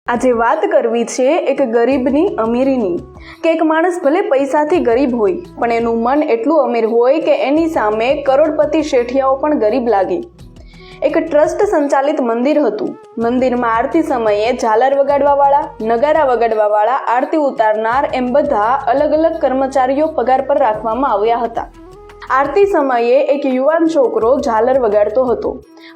આજે વાત કરવી છે એક ગરીબની અમીરીની કે એક માણસ ભલે પૈસાથી ગરીબ હોય પણ એનું મન એટલું અમીર હોય કે એની સામે કરોડપતિ શેઠિયાઓ પણ ગરીબ લાગે। એક ટ્રસ્ટ સંચાલિત મંદિર હતું। મંદિરમાં આરતી સમયે ઝાલર વગાડવાવાળા, નગારા વગાડવાવાળા, આરતી ઉતારનાર એમ બધા અલગ અલગ કર્મચારીઓ પગાર પર રાખવામાં આવ્યા હતા। આરતી સમયે એક યુવાન છોકરો ઝાલર વગાડતો હતો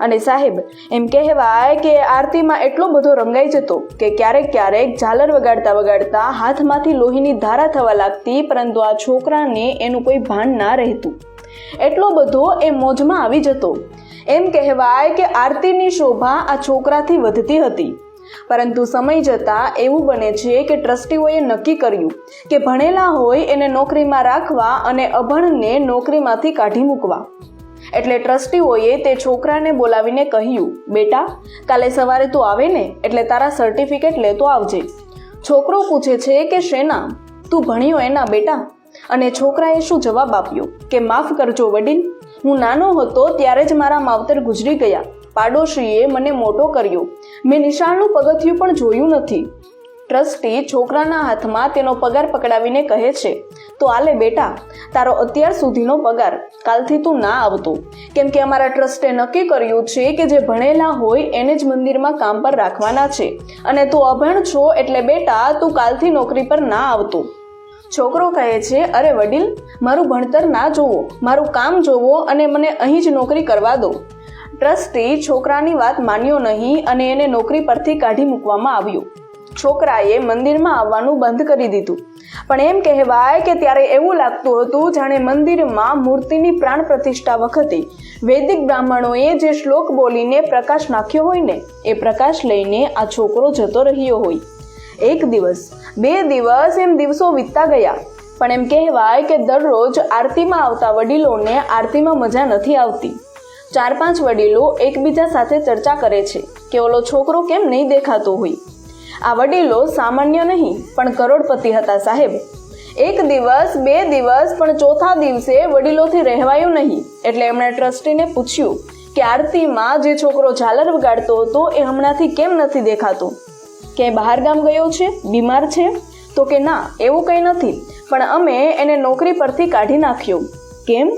અને સાહેબ એમ કહેવાય કે આરતીમાં એટલો બધો રંગાઈ જતો કે ક્યારેક ઝાલર વગાડતા વગાડતા હાથમાંથી લોહીની ધારા થવા લાગતી, પરંતુ આ છોકરાને એનું કોઈ ભાન ના રહેતું। એટલો બધો એ મોજમાં આવી જતો। એમ કહેવાય કે આરતીની શોભા આ છોકરાથી વધતી હતી। પરંતુ સમય જતાં એવું બને છે કે ટ્રસ્ટીઓએ નક્કી કર્યું કે ભણેલા હોય એને નોકરીમાં રાખવા અને અભણને નોકરીમાંથી કાઢી મૂકવા। એટલે ટ્રસ્ટીઓએ તે છોકરાને બોલાવીને કહ્યું, બેટા કાલે સવારે તું આવે ને એટલે તારા સર્ટિફિકેટ લેતો આવજે। છોકરો પૂછે છે કે શેના? તું ભણ્યો એના બેટા? અને છોકરાએ શું જવાબ આપ્યો કે માફ કરજો વડીલ, હું નાનો હતો ત્યારે જ મારા માવતર ગુજરી ગયા। પાડોશીએ મને મોટો કર્યો, મેં નિશાળનું પગથિયું પણ જોયું નથી। ટ્રસ્ટી છોકરાના હાથમાં તેનો પગાર પકડાવીને કહે છે, તો આલે બેટા તારો અત્યાર સુધીનો પગાર, કાલથી તું ના આવતો, કેમ કે અમારા ટ્રસ્ટે નક્કી કર્યું છે કે જે ભણેલા હોય એને જ મંદિરમાં કામ પર રાખવાના છે અને તું અભણ છો એટલે બેટા તું કાલથી નોકરી પર ના આવતો। છોકરો કહે છે, અરે વડીલ મારું ભણતર ના જોવો, મારું કામ જોવો અને મને અહીં જ નોકરી કરવા દો। ટ્રસ્ટી છોકરાની વાત માન્યો નહીં અને એને નોકરી પરથી કાઢી મૂકવામાં આવ્યો। છોકરાએ મંદિરમાં આવવાનું બંધ કરી દીધું, પણ એમ કહેવાય કે ત્યારે એવું લાગતું હતું જાણે મંદિરમાં મૂર્તિની પ્રાણ પ્રતિષ્ઠા વખતે વૈદિક બ્રાહ્મણોએ જે શ્લોક બોલીને પ્રકાશ નાખ્યો હોય ને એ પ્રકાશ લઈને આ છોકરો જતો રહ્યો હોય। એક દિવસ, 2 દિવસ એમ દિવસો વીતતા ગયા, પણ એમ કહેવાય કે દરરોજ આરતીમાં આવતા વડીલોને આરતીમાં મજા નથી આવતી। 4-5 વડીલો એકબીજા સાથે ચર્ચા કરે છે કે ઓલો છોકરો કેમ નહીં દેખાતો હોય। આ વડીલો સામાન્ય નહીં પણ કરોડપતિ હતા સાહેબ। એક દિવસ, 2 દિવસ, પણ ચોથા દિવસે વડીલોથી રહેવાયું નહીં એટલે એમણે ટ્રસ્ટીને પૂછ્યું કે આરતીમાં જે છોકરો ઝાલર વગાડતો હતો એ હમણાંથી કેમ નથી દેખાતો? કે બહાર ગામ ગયો છે, બીમાર છે? તો કે ના એવું કંઈ નથી, પણ અમે એને નોકરી પરથી કાઢી નાખ્યો। કેમ?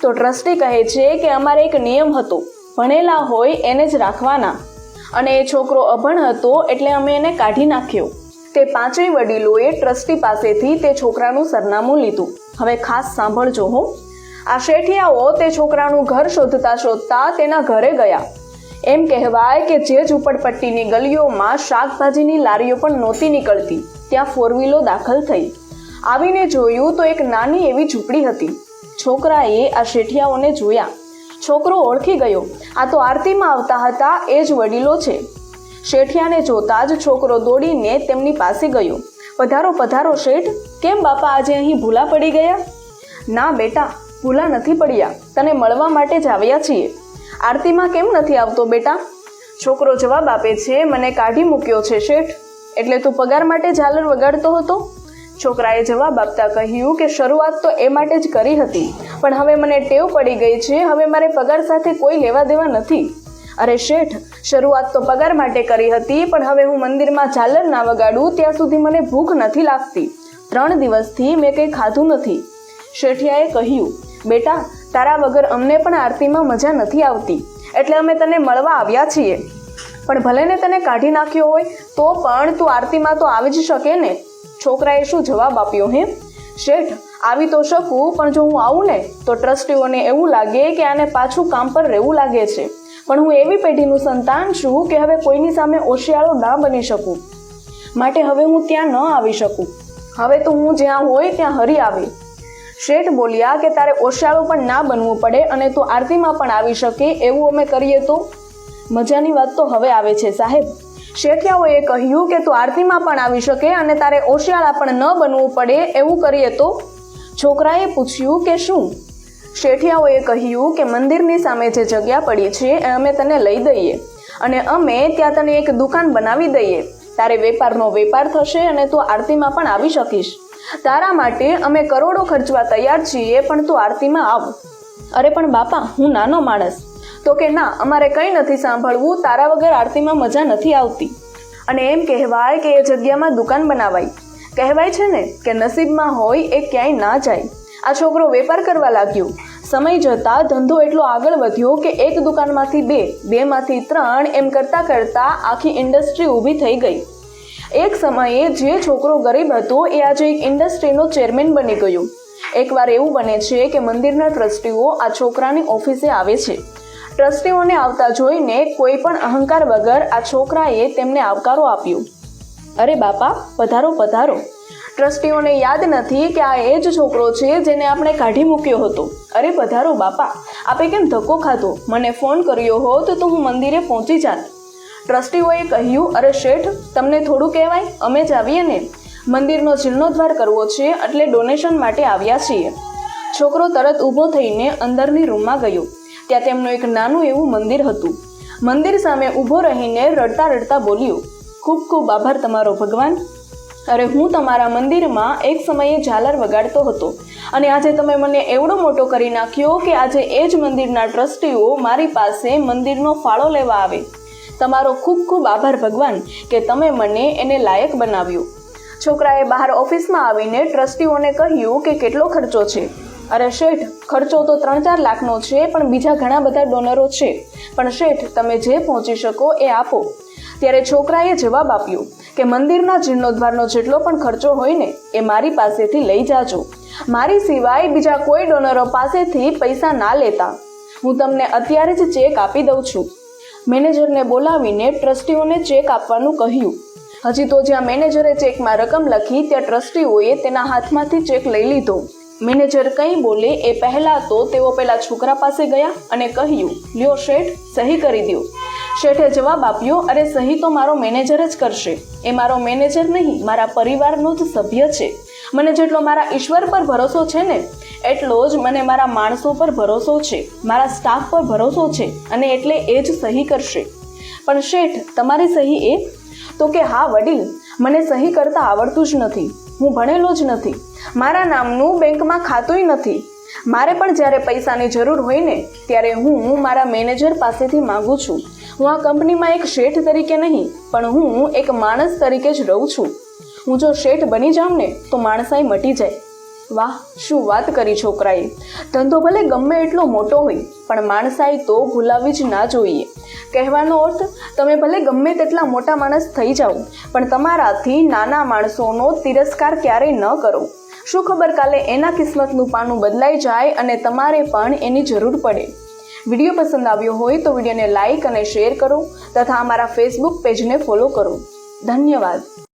તો ટ્રસ્ટી કહે છે કે અમારે એક નિયમ હતો, ભણેલા હોય એને જ રાખવાના અને એ છોકરો અભણ હતો એટલે અમે એને કાઢી નાખ્યો। તે 5 વડીલોએ ટ્રસ્ટી પાસેથી તે છોકરાનું સરનામું લીધું। હવે ખાસ સાંભળજો હો। આ શેઠિયાઓ તે છોકરાનું ઘર શોધતા શોધતા તેના ઘરે ગયા। એમ કહેવાય કે જે ઝૂંપડપટ્ટીની ગલીઓમાં શાકભાજીની લારીઓ પણ નહોતી નીકળતી ત્યાં 4 વ્હીલો દાખલ થઈ। આવીને જોયું તો એક નાની એવી ઝૂંપડી હતી। છોકરાએ આ શેઠિયાઓને જોયા। છોકરો ઓળખી ગયો, આ તો આરતીમાં આવતા હતા એ જ વડીલો છે। શેઠિયાને જોતા જ છોકરો દોડીને તેમની પાસે ગયો। પધારો પધારો શેઠ, કેમ બાપા આજે અહીં ભૂલા પડી ગયા? ના બેટા ભૂલા નથી પડ્યા, તને મળવા માટે જ આવ્યા છીએ। આરતીમાં કેમ નથી આવતો બેટા? છોકરો જવાબ આપે છે, મને કાઢી મૂક્યો છે શેઠ। એટલે તું પગાર માટે ઝાલર વગાડતો હતો? છોકરાએ જવાબ આપતા કહ્યું કે શરૂઆત તો એ માટે જ કરી હતી, પણ હવે મને ટેવ પડી ગઈ છે, હવે મારે પગાર સાથે કોઈ લેવા દેવા નથી। અરે શેઠ, શરૂઆત તો પગાર માટે કરી હતી, પણ હવે હું મંદિરમાં ઝાલર ના વગાડું ત્યાં સુધી મને ભૂખ નથી લાગતી। 3 દિવસથી મેં કંઈ ખાધું નથી। શેઠિયાએ કહ્યું, બેટા તારા વગર અમને પણ આરતીમાં મજા નથી આવતી એટલે અમે તને મળવા આવ્યા છીએ, પણ ભલે ને તને કાઢી નાખ્યો હોય તો પણ તું આરતીમાં તો આવી જ શકે ને? છોકરાએ શું જવાબ આપ્યો? હે શેઠ, આવી તો શકું, પણ જો હું આવું ને તો ટ્રસ્ટીઓને એવું લાગે કે આને પાછું કામ પર રહેવું લાગે છે, પણ હું એવી પેઢીનું સંતાન છું કે હવે કોઈની સામે ઓશિયાળો ના બની શકું, માટે હવે હું ત્યાં ન આવી શકું। હવે તો હું જ્યાં હોય ત્યાં હરી આવે। શેઠ બોલ્યા કે તારે ઓશિયાળો પણ ના બનવું પડે અને તું આરતીમાં પણ આવી શકે એવું અમે કરીએ તો? મજાની વાત તો હવે આવે છે સાહેબ। શેઠિયાઓએ કહ્યું કે તું આરતીમાં પણ આવી શકે અને તારે ઓશિયાળા પણ ન બનવું પડે એવું કરીએ તો? છોકરાએ પૂછ્યું કે શું? શેઠિયાઓએ કહ્યું કે મંદિરની સામે જે જગ્યા પડી છે એ અમે તને લઈ દઈએ અને અમે ત્યાં તને એક દુકાન બનાવી દઈએ। તારે વેપારનો વેપાર થશે અને તું આરતીમાં પણ આવી શકીશ। તારા માટે અમે કરોડો ખર્ચવા તૈયાર છીએ, પણ તું આરતીમાં આવ। અરે પણ બાપા હું નાનો માણસ। તો કે ના અમારે કંઈ નથી સાંભળવું, તારા વગર આરતીમાં મજા નથી આવતી। અને એમ કહેવાય કે એ જગ્યામાં દુકાન બનાવાય. કહેવાય છે ને કે નસીબમાં હોય એ ક્યાંય ના જાય. આ છોકરો વેપાર કરવા લાગ્યો. સમય જતાં ધંધો એટલો આગળ વધ્યો કે એક દુકાનમાંથી બે, બેમાંથી ત્રણ, એમ કરતાં કરતાં આખી ઇન્ડસ્ટ્રી ઊભી થઈ ગઈ. એક સમયે જે છોકરો ગરીબ હતો એ આજે એક ઇન્ડસ્ટ્રીનો ચેરમેન બની ગયો. એકવાર એવું બને છે કે મંદિરના ટ્રસ્ટીઓ આ છોકરાની ઓફિસે આવે છે. ટ્રસ્ટીઓને આવતા જોઈને કોઈ પણ અહંકાર વગર આ છોકરાએ તેમને આવકારો આપ્યો. અરે બાપા, પધારો પધારો. ટ્રસ્ટીઓને યાદ નથી કે આ એ જ છોકરો છે જેને આપણે કાઢી મૂક્યો હતો. અરે પધારો બાપા, આપે કેમ ધક્કો ખાધો? મને ફોન કર્યો હોત તો હું મંદિરે પહોંચી જાત. ટ્રસ્ટીઓએ કહ્યું, અરે શેઠ, તમને થોડું કહેવાય, અમે જ આવીએ ને. મંદિરનો જીર્ણોદ્ધાર કરવો છે એટલે ડોનેશન માટે આવ્યા છીએ. છોકરો તરત ઊભો થઈને અંદરની રૂમમાં ગયો. ત્યાં તેમનું એક નાનું એવું મંદિર હતું. મંદિર સામે ઊભો રહીને રડતા રડતા બોલ્યો, ખૂબ ખૂબ આભાર તમારો ભગવાન. અરે હું તમારા મંદિરમાં એક સમયે ઝાલર વગાડતો હતો અને આજે તમે મને એવડો મોટો કરી નાખ્યો કે આજે એ જ મંદિરના ટ્રસ્ટીઓ મારી પાસે મંદિરનો ફાળો લેવા આવે. તમારો ખૂબ ખૂબ આભાર ભગવાન કે તમે મને એને લાયક બનાવ્યો. છોકરાએ બહાર ઓફિસમાં આવીને ટ્રસ્ટીઓને કહ્યું કે કેટલો ખર્ચો છે. અરે શેઠ, ખર્ચો તો 3-4 લાખનો છે, પણ બીજા ઘણા બધા ડોનરો છે. પણ શેઠ, તમે જે પહોંચી શકો એ આપો. ત્યારે છોકરાએ જવાબ આપ્યો કે મંદિરના જીર્ણોદ્ધારનો જેટલો પણ ખર્ચો હોય ને એ મારી પાસેથી લઈ જાજો. મારી સિવાય બીજા કોઈ ડોનરો પાસેથી પૈસા ના લેતા. હું તમને અત્યારે જ ચેક આપી દઉં છું. મેનેજરને બોલાવીને ટ્રસ્ટીઓને ચેક આપવાનું કહ્યું. હજી તો જ્યાં મેનેજરે ચેકમાં રકમ લખી ત્યાં ટ્રસ્ટીઓએ તેના હાથમાંથી ચેક લઈ લીધો. મેનેજર કંઈ બોલે એ પહેલાં તો તેઓ પેલા છોકરા પાસે ગયા અને કહ્યું, લ્યો શેઠ, સહી કરી દો. શેઠે જવાબ આપ્યો, અરે સહી તો મારો મેનેજર જ કરશે. એ મારો મેનેજર નહીં, મારા પરિવારનો જ સભ્ય છે. મને જેટલો મારા ઈશ્વર પર ભરોસો છે ને એટલો જ મને મારા માણસો પર ભરોસો છે, મારા સ્ટાફ પર ભરોસો છે, અને એટલે એ જ સહી કરશે. પણ શેઠ, તમારી સહી એ? તો કે હા વડીલ, મને સહી કરતા આવડતું જ નથી. હું ભણેલો જ નથી. મારા નામનું બેંકમાં ખાતુંય નથી. મારે પણ જ્યારે પૈસાની જરૂર હોય ને ત્યારે હું મારા મેનેજર પાસેથી માંગુ છું. હું આ કંપનીમાં એક શેઠ તરીકે નહીં, પણ હું એક માણસ તરીકે જ રહું છું. હું જો શેઠ બની જાઉં ને તો માણસાઈ મટી જાય. વાહ, શું વાત કરી છોકરાએ. ધંધો ભલે ગમે એટલો મોટો હોય, પણ માણસાઈ તો ભૂલાવી જ ના જોઈએ. કહેવાનો અર્થ, તમે ભલે ગમે તેટલા મોટા માણસ થઈ જાઓ, પણ તમારાથી નાના માણસોનો તિરસ્કાર ક્યારેય ન કરો. શું ખબર કાલે એના કિસ્મતનું પાનું બદલાઈ જાય અને તમારે પણ એની જરૂર પડે. વિડીયો પસંદ આવ્યો હોય તો વિડીયોને લાઇક અને શેર કરો તથા અમારા ફેસબુક પેજને ફોલો કરો. ધન્યવાદ.